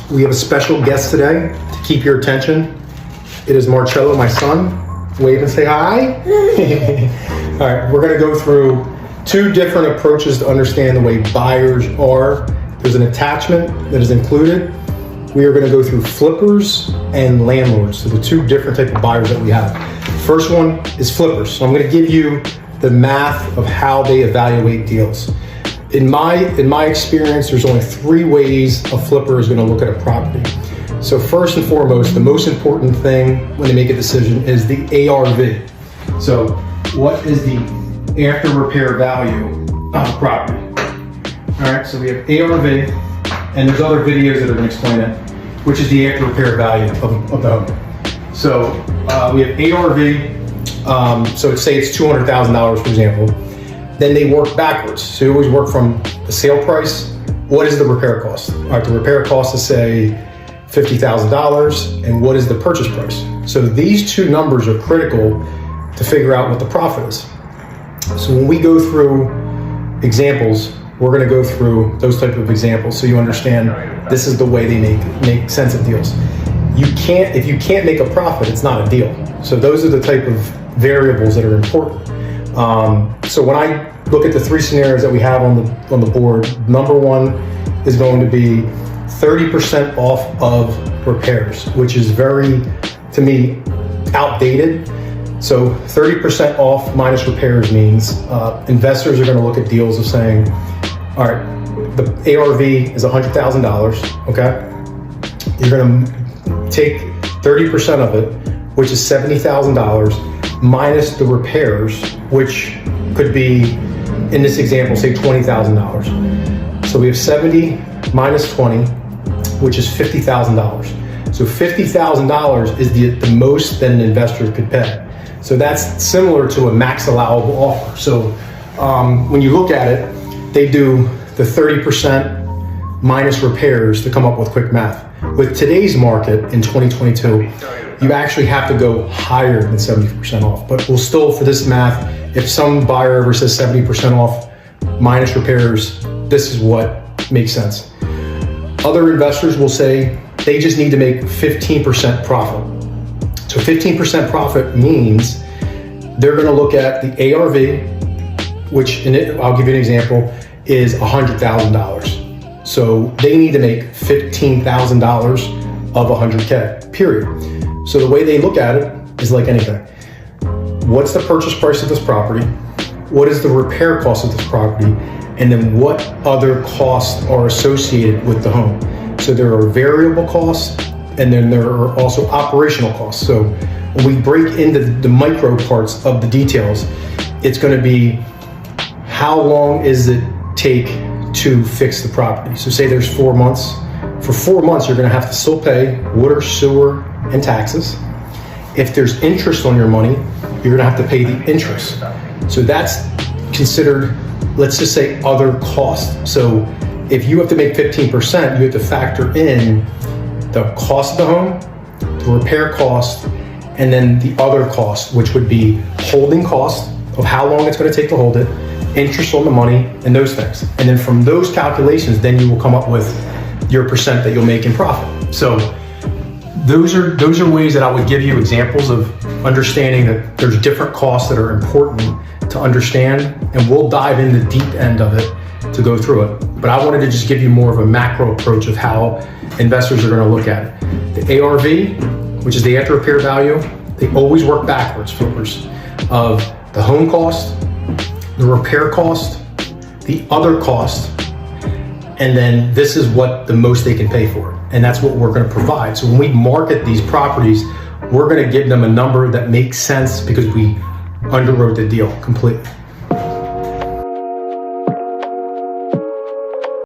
We have a special guest today to keep your attention. It is Marcello, my son. Wave and say hi. All right, we're gonna go through two different approaches to understand the way buyers are. There's an attachment that is included. We are gonna go through flippers and landlords. So the two different type of buyers that we have. First one is flippers. So I'm gonna give you the math of how they evaluate deals. In my experience, there's only three ways a flipper is gonna look at a property. So first and foremost, the most important thing when they make a decision is the ARV. So what is the after repair value of the property? All right, so we have ARV, and there's other videos that are gonna explain it, which is the after repair value of the home. So we have ARV, so say it's $200,000, for example. Then they work backwards. So you always work from the sale price. What is the repair cost? All right, the repair cost is say $50,000, and what is the purchase price? So these two numbers are critical to figure out what the profit is. So when we go through examples, we're gonna go through those type of examples so you understand this is the way they make sense of deals. If you can't make a profit, it's not a deal. So those are the type of variables that are important. So when I look at the three scenarios that we have on the board, number one is going to be 30% off of repairs, which is very, to me, outdated. So 30% off minus repairs means investors are going to look at deals of saying, all right, the ARV is $100,000, okay? You're going to take 30% of it, which is $70,000, minus the repairs, which could be, in this example, say $20,000. So we have 70 minus 20, which is $50,000. So $50,000 is the most that an investor could pay. So that's similar to a max allowable offer. So when you look at it, they do the 30% minus repairs to come up with quick math. With today's market in 2022, you actually have to go higher than 70% off. But we'll still, for this math, if some buyer ever says 70% off minus repairs, this is what makes sense. Other investors will say they just need to make 15% profit. So 15% profit means they're gonna look at the ARV, which I'll give you an example, is $100,000. So they need to make $15,000 of 100K, period. So the way they look at it is like anything. What's the purchase price of this property? What is the repair cost of this property? And then what other costs are associated with the home? So there are variable costs, and then there are also operational costs. So when we break into the micro parts of the details, it's gonna be how long is it take to fix the property? So say there's 4 months. For 4 months, you're gonna have to still pay water, sewer, and taxes. If there's interest on your money, you're gonna have to pay the interest. So that's considered, let's just say, other costs. So if you have to make 15%, you have to factor in the cost of the home, the repair cost, and then the other cost, which would be holding cost of how long it's gonna take to hold it, interest on the money, and those things. And then from those calculations, then you will come up with your percent that you'll make in profit. So those are ways that I would give you examples of understanding that there's different costs that are important to understand, and we'll dive in the deep end of it to go through it. But I wanted to just give you more of a macro approach of how investors are gonna look at it. The ARV, which is the after repair value, they always work backwards, flippers, of the home cost, the repair cost, the other cost, and then this is what the most they can pay for it. And that's what we're gonna provide. So when we market these properties, we're gonna give them a number that makes sense because we underwrote the deal completely.